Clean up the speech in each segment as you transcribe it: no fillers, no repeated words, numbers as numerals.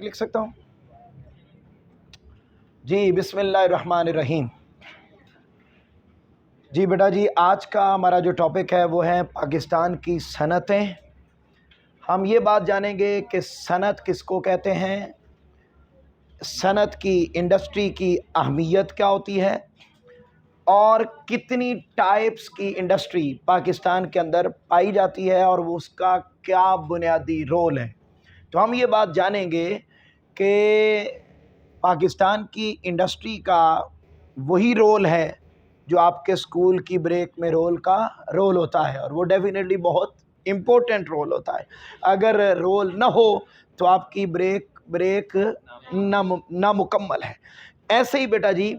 लिख सकता हूँ जी। बिस्मिल्लाहिर्रहमानिर्रहीम। जी बेटा जी, आज का हमारा जो टॉपिक है वो है पाकिस्तान की सनतें। हम ये बात जानेंगे कि सनत किसको कहते हैं, सनत की इंडस्ट्री की अहमियत क्या होती है और कितनी टाइप्स की इंडस्ट्री पाकिस्तान के अंदर पाई जाती है और वो उसका क्या बुनियादी रोल है। तो हम ये बात जानेंगे कि पाकिस्तान की इंडस्ट्री का वही रोल है जो आपके स्कूल की ब्रेक में रोल होता है, और वो डेफिनेटली बहुत इम्पोर्टेंट रोल होता है। अगर रोल ना हो तो आपकी ब्रेक नामुकम्मल है। ऐसे ही बेटा जी,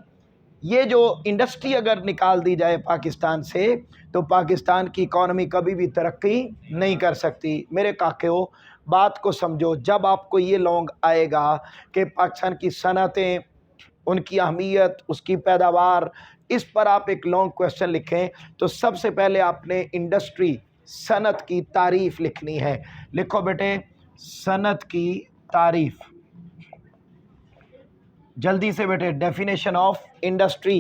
ये जो इंडस्ट्री अगर निकाल दी जाए पाकिस्तान से तो पाकिस्तान की इकॉनमी कभी भी तरक्की नहीं कर सकती। मेरे काकेओ, बात को समझो। जब आपको ये लॉन्ग आएगा कि पाकिस्तान की सनतें, उनकी अहमियत, उसकी पैदावार, इस पर आप एक लॉन्ग क्वेश्चन लिखें तो सबसे पहले आपने इंडस्ट्री, सनत की तारीफ लिखनी है। लिखो बेटे, सनत की तारीफ। जल्दी से बेटे, डेफिनेशन ऑफ इंडस्ट्री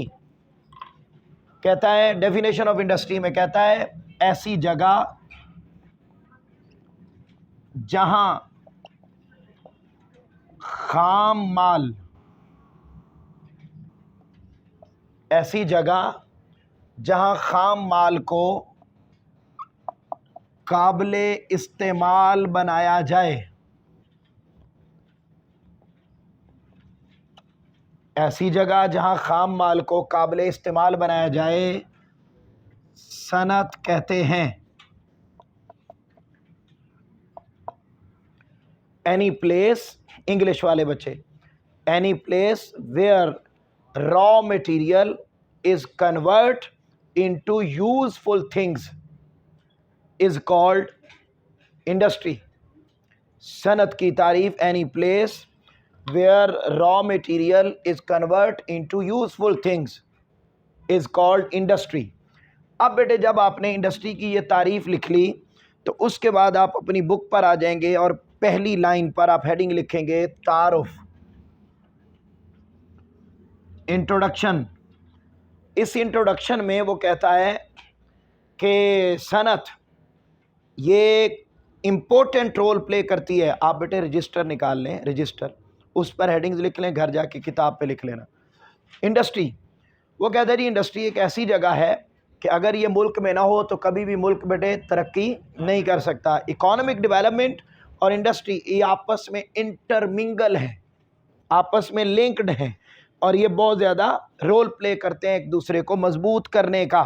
कहता है, डेफिनेशन ऑफ इंडस्ट्री में कहता है ऐसी जगह जहां खाम माल, ऐसी जगह जहां खाम माल को काबिले इस्तेमाल बनाया जाए, ऐसी जगह जहां खाम माल को काबिले इस्तेमाल बनाया जाए सनत कहते हैं। एनी प्लेस, इंग्लिश वाले बच्चे, any place where raw material is convert into useful things is called industry. सनत की तारीफ, any place where raw material is convert into useful things is called industry. अब बेटे, जब आपने इंडस्ट्री की ये तारीफ लिख ली तो उसके बाद आप अपनी बुक पर आ जाएंगे और पहली लाइन पर आप हेडिंग लिखेंगे तारुफ, इंट्रोडक्शन। इस इंट्रोडक्शन में वो कहता है कि सनत ये इम्पोर्टेंट रोल प्ले करती है। आप बेटे रजिस्टर निकाल लें, रजिस्टर, उस पर हेडिंग्स लिख लें, घर जाके किताब पे लिख लेना। इंडस्ट्री, वो कहता है जी इंडस्ट्री एक ऐसी जगह है कि अगर ये मुल्क में ना हो तो कभी भी मुल्क बेटे तरक्की नहीं कर सकता। इकोनॉमिक डेवलपमेंट और इंडस्ट्री ये आपस में इंटरमिंगल है, आपस में लिंक्ड हैं, और ये बहुत ज़्यादा रोल प्ले करते हैं एक दूसरे को मजबूत करने का।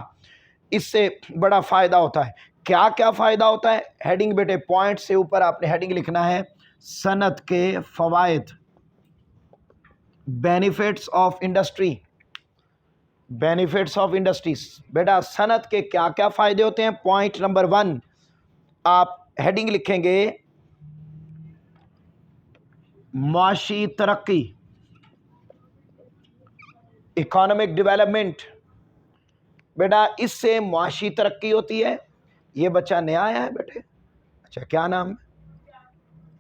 इससे बड़ा फ़ायदा होता है। क्या क्या फ़ायदा होता है? हेडिंग बेटे पॉइंट से ऊपर आपने हेडिंग लिखना है सनत के फ़वाइद, benefits of industry, benefits of industries. बेटा सनत के क्या क्या फ़ायदे होते हैं? पॉइंट नंबर 1 आप हेडिंग लिखेंगे माशी तरक्की, इकोनॉमिक डेवलपमेंट। बेटा इससे माशी तरक्की होती है। ये बच्चा नया आया है बेटे, अच्छा क्या नाम है?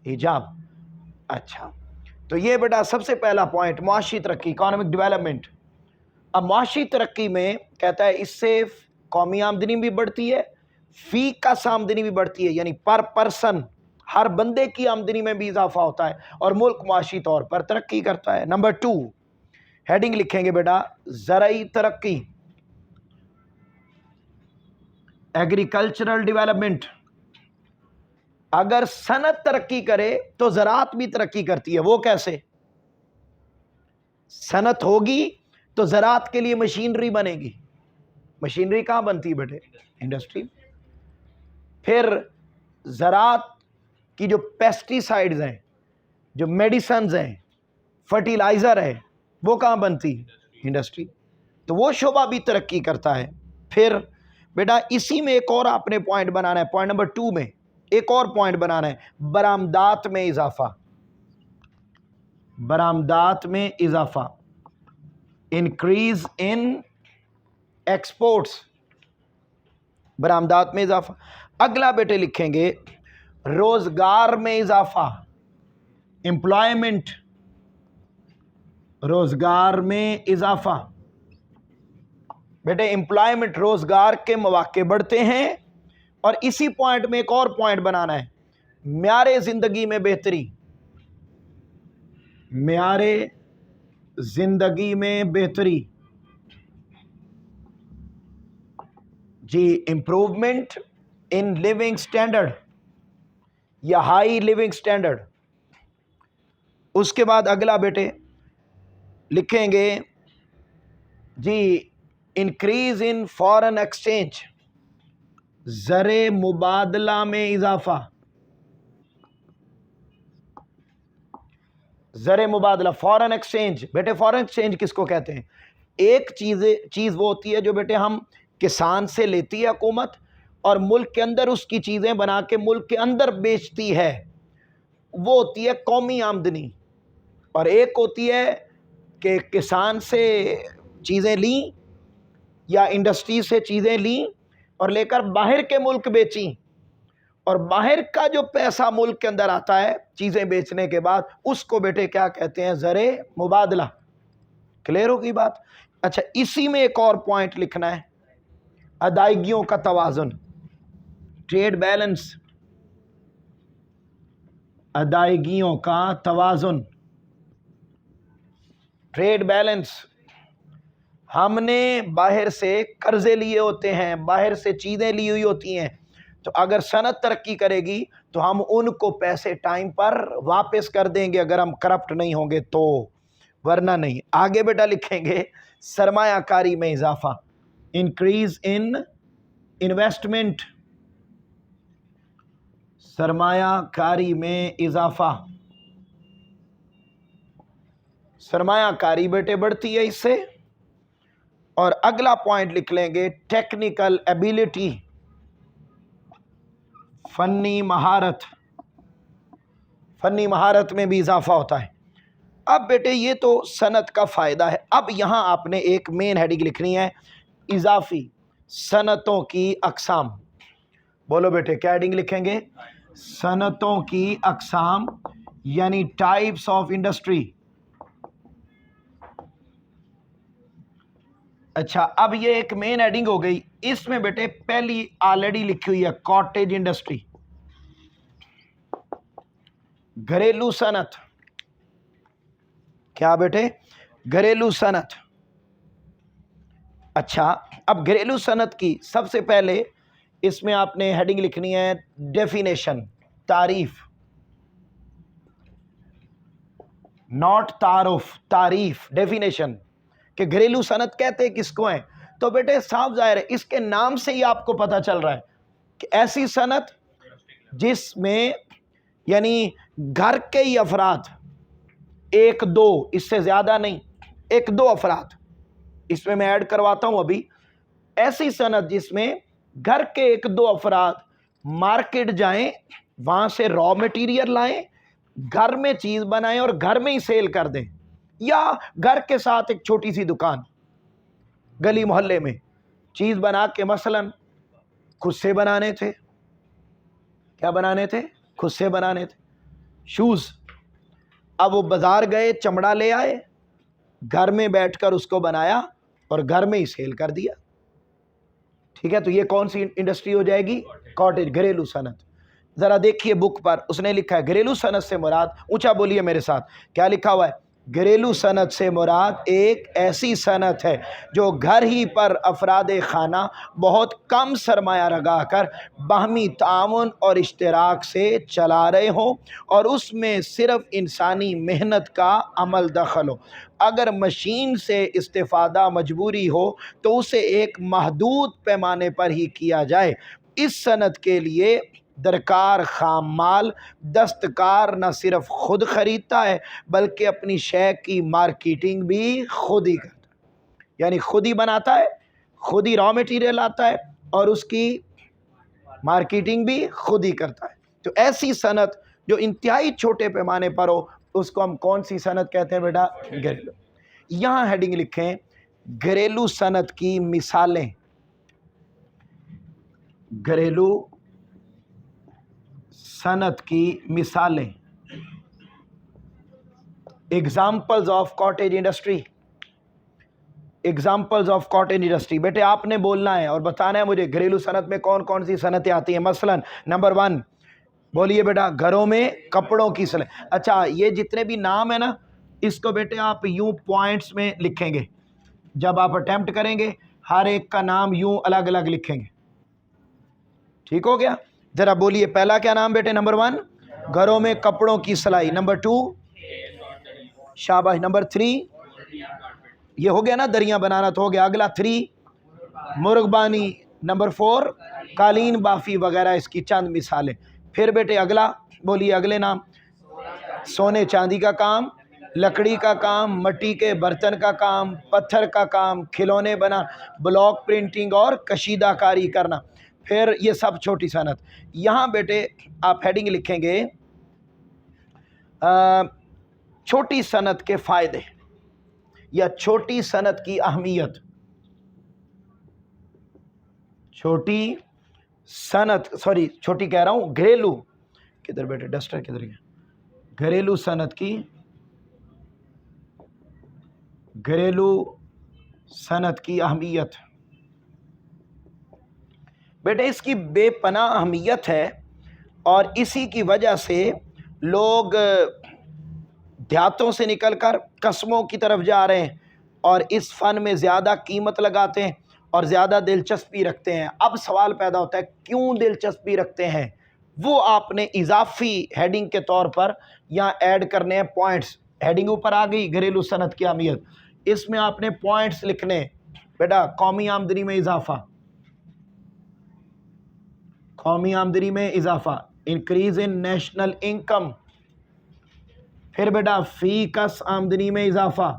हिजाब। अच्छा, तो ये बेटा सबसे पहला पॉइंट, माशी तरक्की, इकोनॉमिक डेवलपमेंट। अब माशी तरक्की में कहता है इससे कौमी आमदनी भी बढ़ती है, फी का आमदनी भी बढ़ती है, यानी पर पर्सन, हर बंदे की आमदनी में भी इजाफा होता है और मुल्क माशी तौर पर तरक्की करता है। नंबर 2 हेडिंग लिखेंगे बेटा ज़राई तरक्की, एग्रीकल्चरल डेवलपमेंट। अगर सनत तरक्की करे तो ज़राअत भी तरक्की करती है। वो कैसे? सनत होगी तो ज़राअत के लिए मशीनरी बनेगी। मशीनरी कहाँ बनती है बेटे? इंडस्ट्री। फिर ज़राअत की जो पेस्टिसाइड्स हैं, जो मेडिसन्स हैं, फर्टिलाइज़र है, वो कहाँ बनती? इंडस्ट्री। तो वो शोबा भी तरक्की करता है। फिर बेटा इसी में एक और आपने पॉइंट बनाना है, पॉइंट नंबर 2 में एक और पॉइंट बनाना है, बरामदात में इजाफा, बरामदात में इजाफा, इंक्रीज इन एक्सपोर्ट्स, बरामदात में इजाफा। अगला बेटे लिखेंगे रोजगार में इजाफा, एम्प्लॉयमेंट, रोजगार में इजाफा। बेटे एम्प्लॉयमेंट, रोजगार के मौके बढ़ते हैं। और इसी पॉइंट में एक और पॉइंट बनाना है, म्यारे जिंदगी में बेहतरी, म्यारे जिंदगी में बेहतरी जी, इंप्रूवमेंट इन लिविंग स्टैंडर्ड या हाई लिविंग स्टैंडर्ड। उसके बाद अगला बेटे लिखेंगे जी, इंक्रीज इन फॉरेन एक्सचेंज, ज़रे मुबादला में इजाफा। ज़रे मुबादला, फॉरेन एक्सचेंज। बेटे फॉरेन एक्सचेंज किसको कहते हैं? एक चीज़ वो होती है जो बेटे हम किसान से लेती है हुकूमत और मुल्क के अंदर उसकी चीज़ें बना के मुल्क के अंदर बेचती है, वो होती है कौमी आमदनी। और एक होती है कि किसान से चीज़ें ली या इंडस्ट्री से चीज़ें ली और लेकर बाहर के मुल्क बेची, और बाहर का जो पैसा मुल्क के अंदर आता है चीज़ें बेचने के बाद, उसको बेटे क्या कहते हैं? ज़रे मुबादला। क्लियर होगी बात? अच्छा, इसी में एक और पॉइंट लिखना है, अदायगियों का तवाज़ुन, ट्रेड बैलेंस, अदायगियों का तवाज़ुन, ट्रेड बैलेंस। हमने बाहर से कर्जे लिए होते हैं, बाहर से चीज़ें ली हुई होती हैं, तो अगर सनत तरक्की करेगी तो हम उनको पैसे टाइम पर वापस कर देंगे, अगर हम करप्ट नहीं होंगे तो, वरना नहीं। आगे बेटा लिखेंगे सरमायाकारी में इजाफा, इंक्रीज इन इन्वेस्टमेंट, सरमायाकारी में इजाफा। सरमायाकारी बेटे बढ़ती है इससे। और अगला पॉइंट लिख लेंगे टेक्निकल एबिलिटी, फन्नी महारत, फन्नी महारत में भी इजाफा होता है। अब बेटे ये तो सनत का फ़ायदा है। अब यहाँ आपने एक मेन हेडिंग लिखनी है, इजाफी सनतों की अकसाम। बोलो बेटे क्या हेडिंग लिखेंगे? सनतों की अकसाम, यानी टाइप्स ऑफ इंडस्ट्री। अच्छा, अब ये एक मेन हेडिंग हो गई। इसमें बेटे पहली ऑलरेडी लिखी हुई है कॉटेज इंडस्ट्री, घरेलू सनत। क्या बेटे? घरेलू सनत। अच्छा, अब घरेलू सनत की सबसे पहले इसमें आपने हेडिंग लिखनी है डेफिनेशन, तारीफ, नॉट तारुफ, तारीफ, डेफिनेशन, कि घरेलू सनत कहते किसको हैं। तो बेटे साफ जाहिर है, इसके नाम से ही आपको पता चल रहा है कि ऐसी सनत जिसमें यानी घर के ही अफराद, एक दो, इससे ज़्यादा नहीं, एक दो अफराद, इसमें मैं ऐड करवाता हूं अभी, ऐसी सनत जिसमें घर के एक दो अफराद मार्केट जाएं, वहां से रॉ मटेरियल लाएं, घर में चीज़ बनाएं और घर में ही सेल कर दें, या घर के साथ एक छोटी सी दुकान गली मोहल्ले में चीज़ बना के, मसलन खुद से बनाने थे, क्या बनाने थे? खुद से बनाने थे शूज़। अब वो बाज़ार गए, चमड़ा ले आए, घर में बैठकर उसको बनाया और घर में ही सेल कर दिया। ठीक है, तो ये कौन सी इंडस्ट्री हो जाएगी? कॉटेज, घरेलू सनत। ज़रा देखिए बुक पर उसने लिखा है घरेलू सनत से मुराद, ऊंचा बोलिए मेरे साथ, क्या लिखा हुआ है? घरेलू सनत से मुराद एक ऐसी सनत है जो घर ही पर अफराद खाना बहुत कम सरमाया लगा कर बाहमी ताउन और इश्तराक से चला रहे हों, और उसमें सिर्फ इंसानी मेहनत का अमल दखल हो। अगर मशीन से इस्तेफ़ादा मजबूरी हो तो उसे एक महदूद पैमाने पर ही किया जाए। इस सनत के लिए दरकार खाम माल, दस्तकार न सिर्फ खुद ख़रीदता है बल्कि अपनी शय की मार्केटिंग भी खुद ही करता है, यानी खुद ही बनाता है, खुद ही रॉ मटेरियल आता है और उसकी मार्केटिंग भी खुद ही करता है। तो ऐसी सनत जो इंतहाई छोटे पैमाने पर हो, उसको हम कौन सी सनत कहते हैं बेटा? घरेलू। यहाँ हेडिंग लिखें घरेलू सनत की मिसालें, घरेलू सनत की मिसालें। Examples of cottage industry, examples of cottage industry. बेटे आपने बोलना है और बताना है मुझे घरेलू सनत में कौन कौन सी सनतें आती हैं। मसलन नंबर 1 बोलिए बेटा, घरों में कपड़ों की सिलाई। अच्छा, ये जितने भी नाम है ना, इसको बेटे आप यूं पॉइंट्स में लिखेंगे। जब आप अटेम्प्ट करेंगे हर एक का नाम यूं अलग अलग लिखेंगे। ठीक हो गया? जरा बोलिए, पहला क्या नाम बेटे? नंबर 1 घरों में कपड़ों की सिलाई। नंबर 2 शाबाश। नंबर 3 ये हो गया ना, दरियां बनाना तो हो गया। अगला 3 मुर्गबानी। नंबर 4 कालीन बाफी वगैरह, इसकी चंद मिसालें। फिर बेटे अगला बोलिए, अगले नाम। सोने चांदी का काम, लकड़ी का काम, मिट्टी के बर्तन का काम, पत्थर का काम, खिलौने बना, ब्लॉक प्रिंटिंग और कशीदाकारी करना। फिर ये सब छोटी सनत। यहाँ बेटे आप हेडिंग लिखेंगे छोटी सनत के फायदे या छोटी सनत की अहमियत। छोटी सनत, सॉरी छोटी कह रहा हूं, घरेलू, किधर बेटे डस्टर किधर गया? घरेलू सनत की, घरेलू सनत की अहमियत। बेटे इसकी बेपनाह अहमियत है और इसी की वजह से लोग देहातों से निकलकर कस्बों की तरफ जा रहे हैं और इस फन में ज़्यादा कीमत लगाते हैं और ज़्यादा दिलचस्पी रखते हैं। अब सवाल पैदा होता है क्यों दिलचस्पी रखते हैं? वो आपने इजाफी हेडिंग के तौर पर यहाँ ऐड करने हैं पॉइंट्स। हेडिंग ऊपर आ गई, घरेलू सनत की अहमियत, इसमें आपने पॉइंट्स लिखने। बेटा कौमी आमदनी में इजाफा, कौमी आमदनी में इजाफा, इंक्रीज इन नेशनल इनकम। फिर बेटा फीकस आमदनी में इजाफा,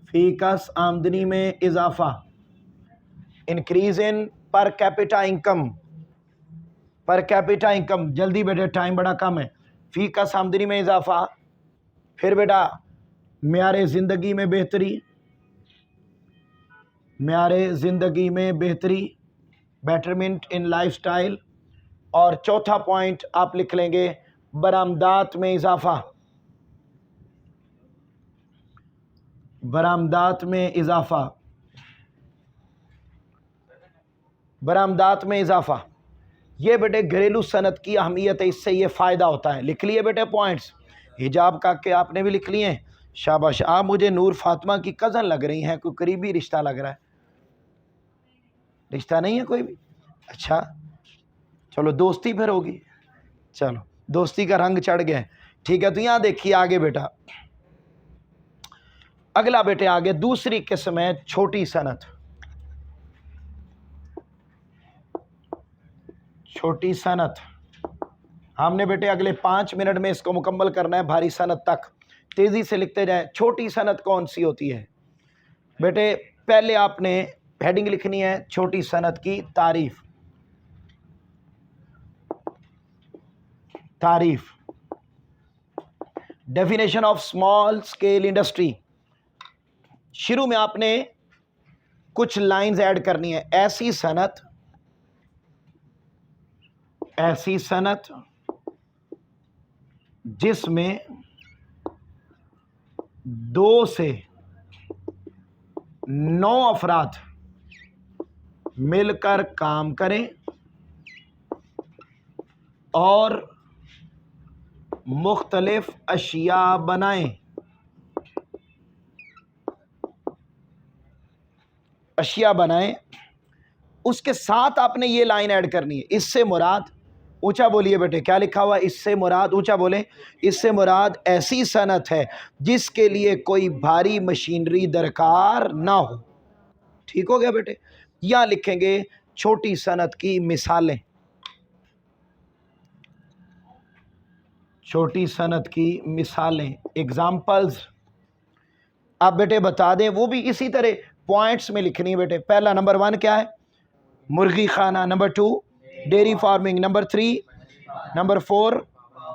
फीकस आमदनी में इजाफा, increase in per capita income, per capita income. जल्दी बेटे टाइम बड़ा कम है। फीकस आमदनी में इजाफा। फिर बेटा म्यारे ज़िंदगी में बेहतरी, म्यारे ज़िंदगी में बेहतरी, बेटरमेंट इन लाइफस्टाइल। और चौथा पॉइंट आप लिख लेंगे बरामदात में इजाफा, बरामदात में इजाफा, बरामदात में इजाफा। ये बेटे घरेलू सनत की अहमियत है, इससे ये फ़ायदा होता है। लिख लिए बेटे पॉइंट्स। हिजाब का के आपने भी लिख लिए? शाबाश। आप मुझे नूर फातिमा की कज़न लग रही हैं, कोई करीबी रिश्ता लग रहा है। रिश्ता नहीं है कोई भी? अच्छा चलो दोस्ती फिर होगी। चलो दोस्ती का रंग चढ़ गया। ठीक है, तो यहाँ देखिए आगे बेटा, अगला बेटे आगे दूसरी किस्म है छोटी सनत। छोटी सनत हमने बेटे अगले 5 मिनट में इसको मुकम्मल करना है, भारी सनत तक। तेजी से लिखते जाए। छोटी सनत कौन सी होती है बेटे? पहले आपने हेडिंग लिखनी है छोटी सनत की तारीफ, तारीफ। Definition of small scale industry. शुरू में आपने कुछ लाइंस ऐड करनी है। ऐसी सनत, ऐसी सनत जिसमें 2 से 9 अफराद मिलकर काम करें और मुख्तलिफ अशिया बनाएं। अशिया बनाएं, उसके साथ आपने ये लाइन ऐड करनी है, इससे मुराद, ऊंचा बोलिए बेटे क्या लिखा हुआ है? इससे मुराद, ऊंचा बोले, इससे मुराद ऐसी सनत है जिसके लिए कोई भारी मशीनरी दरकार ना हो। ठीक हो गया बेटे? या लिखेंगे छोटी सनत की मिसालें, छोटी सनत की मिसालें, एग्जाम्पल्स। आप बेटे बता दें, वो भी इसी तरह पॉइंट्स में लिखनी है बेटे। पहला नंबर 1 क्या है? मुर्गी खाना। Number 2 dairy farming. Number 3, number 4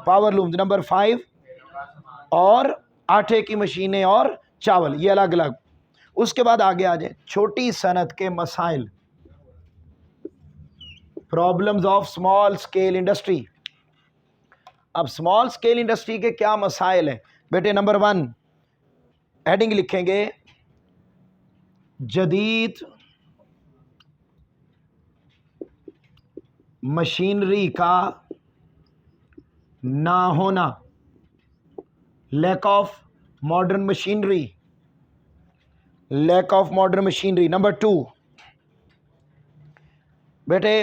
power looms. Number 5 और आटे की मशीनें और चावल, ये अलग अलग। उसके बाद आगे आ जाए छोटी सनत के मसाइल, problems of small scale industry. अब स्मॉल स्केल इंडस्ट्री के क्या मसाइल हैं बेटे? नंबर 1 हेडिंग लिखेंगे जदीद मशीनरी का ना होना, lack of modern machinery, lack of modern machinery. Number 2 बेटे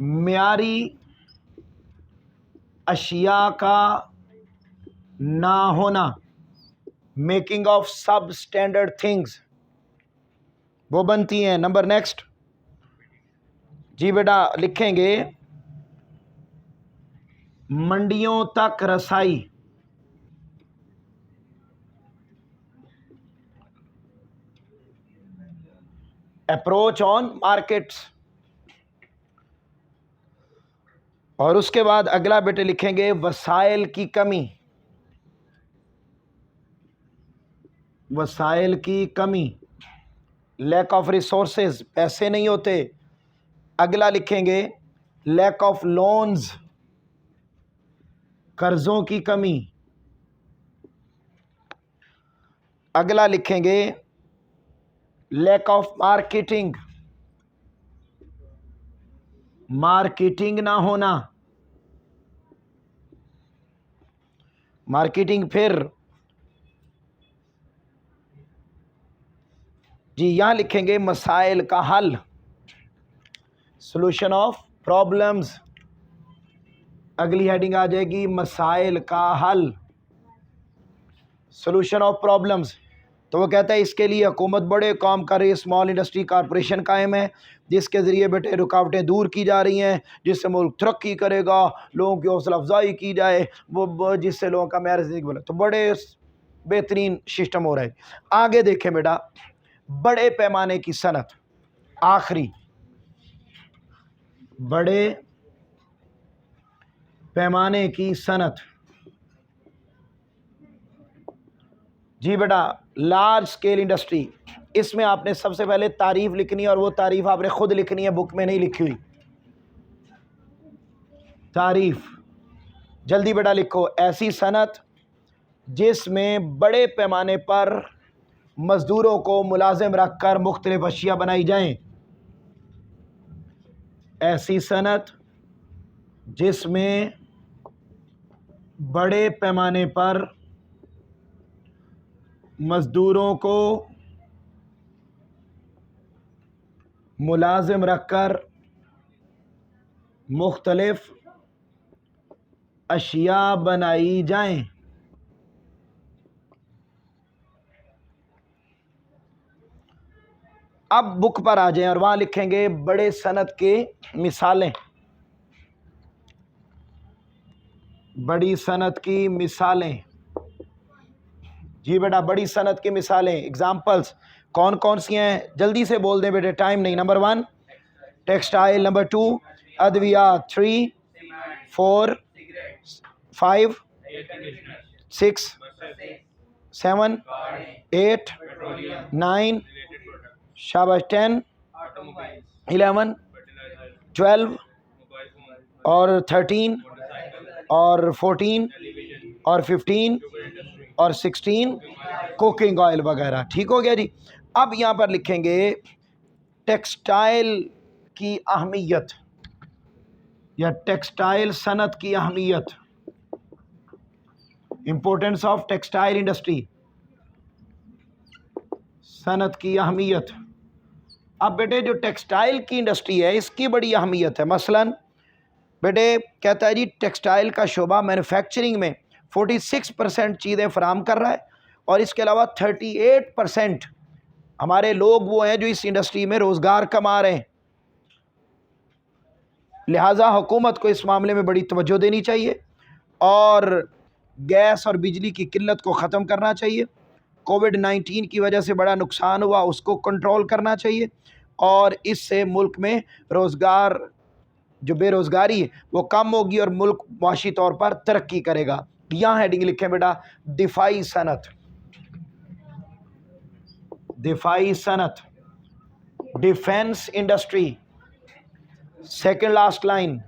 मियारी अशिया का ना होना, making of substandard things, वो बनती हैं। नंबर नेक्स्ट जी बेटा लिखेंगे मंडियों तक रसाई, अप्रोच ऑन मार्केट्स। और उसके बाद अगला बेटे लिखेंगे वसाइल की कमी, वसाइल की कमी, लैक ऑफ रिसोर्सेज, पैसे नहीं होते। अगला लिखेंगे लैक ऑफ लोन्स, कर्जों की कमी। अगला लिखेंगे लैक ऑफ मार्केटिंग, मार्केटिंग ना होना, मार्केटिंग। फिर जी यहां लिखेंगे मसाइल का हल, सॉल्यूशन ऑफ प्रॉब्लम्स। अगली हेडिंग आ जाएगी मसाइल का हल, सॉल्यूशन ऑफ प्रॉब्लम्स। तो वो कहता है इसके लिए हुकूमत बड़े काम कर रही है, स्मॉल इंडस्ट्री कॉरपोरेशन कायम है जिसके ज़रिए बेटे रुकावटें दूर की जा रही हैं, जिससे मुल्क तरक्की करेगा, लोगों की हौसला अफजाई की जाए, वो जिससे लोगों का मेयार ज़िंदगी बोले। तो बड़े बेहतरीन सिस्टम हो रहा है। आगे देखें बेटा बड़े पैमाने की सनत, आखिरी बड़े पैमाने की सनत। जी बेटा लार्ज स्केल इंडस्ट्री, इसमें आपने सबसे पहले तारीफ लिखनी है और वो तारीफ आपने खुद लिखनी है, बुक में नहीं लिखी हुई तारीफ। जल्दी बेटा लिखो, ऐसी सनत जिसमें बड़े पैमाने पर मजदूरों को मुलाजिम रखकर मुख्तलिफ अशिया बनाई जाएं, ऐसी सनत जिसमें बड़े पैमाने पर मजदूरों को मुलाजिम रखकर मुख्तलिफ अशिया बनाई जाएं। अब बुक पर आ जाएं और वहां लिखेंगे बड़े सनत के मिसालें, बड़ी सनत की मिसालें। जी बेटा बड़ी सनत की मिसालें, एग्जाम्पल्स कौन कौन सी हैं? जल्दी से बोल दें बेटे, टाइम नहीं। नंबर 1 टेक्सटाइल, नंबर 2 अद्वियात, 3 4 5 6 7 8 9 शाबाश 10 11 12 और 13 और 14 और 15 और 16 कुकिंग ऑयल वगैरह। ठीक हो गया जी। अब यहाँ पर लिखेंगे टेक्सटाइल की अहमियत या टेक्सटाइल सनत की अहमियत, इंपॉर्टेंस ऑफ टेक्सटाइल इंडस्ट्री, सनत की अहमियत। अब बेटे जो टेक्सटाइल की इंडस्ट्री है इसकी बड़ी अहमियत है। मसलन बेटे कहता है जी टेक्सटाइल का शोबा मैन्युफैक्चरिंग में 46% चीज़ें फराहम कर रहा है और इसके अलावा 38% हमारे लोग वो हैं जो इस इंडस्ट्री में रोज़गार कमा रहे हैं। लिहाजा हुकूमत को इस मामले में बड़ी तवज्जो देनी चाहिए और गैस और बिजली की किल्लत को ख़त्म करना चाहिए। कोविड-19 की वजह से बड़ा नुकसान हुआ, उसको कंट्रोल करना चाहिए और इससे मुल्क में रोज़गार, जो बेरोज़गारी है वो कम होगी और मुल्क माशी तौर पर तरक्की करेगा। यहाँ हेडिंग लिखें बेटा दिफाई सनत, दिफाई सनत, defence industry. Second last line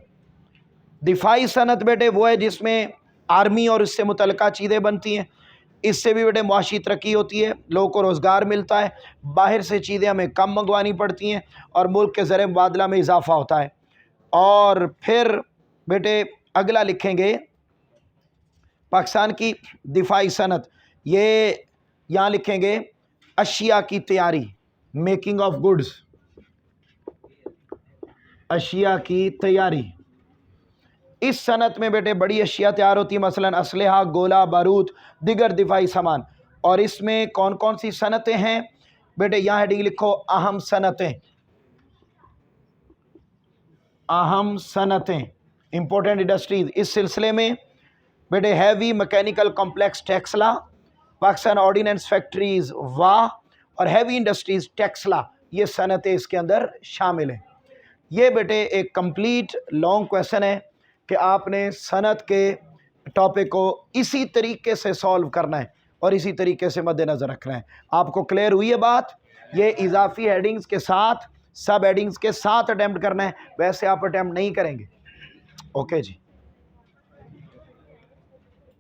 दिफाई सनत बेटे वो है जिसमें आर्मी और इससे मुतल्लिका चीज़ें बनती हैं, इससे भी बेटे मुआशी तरक्की होती है, लोगों को रोज़गार मिलता है, बाहर से चीज़ें हमें कम मंगवानी पड़ती हैं और मुल्क के ज़र मुबादला में इजाफ़ा होता है। और फिर बेटे अगला लिखेंगे पाकिस्तान की दिफाई सनत, ये यहाँ लिखेंगे अशिया की तैयारी, मेकिंग ऑफ गुड्स, अशिया की तैयारी। इस सनत में बेटे बड़ी अशिया तैयार होती है, मसलन असलहा, गोला बारूद, दिगर दिफाई सामान। और इसमें कौन कौन सी सनतें हैं बेटे, यहाँ हेडिंग लिखो अहम सनतें, अहम सनतें, इंपॉर्टेंट इंडस्ट्रीज। इस सिलसिले में बेटे heavy mechanical complex Taxila, Pakistan ordnance factories Wah, और हैवी इंडस्ट्रीज टेक्सला, ये सनतें इसके अंदर शामिल हैं। ये बेटे एक कंप्लीट लॉन्ग क्वेश्चन है कि आपने सनत के टॉपिक को इसी तरीके से सॉल्व करना है और इसी तरीके से मद्देनज़र रखना है। आपको क्लियर हुई है बात? ये इजाफी हेडिंग्स के साथ, सब हेडिंग्स के साथ अटैम्प्ट करना है, वैसे आप अटैम्प्ट नहीं करेंगे। ओके जी।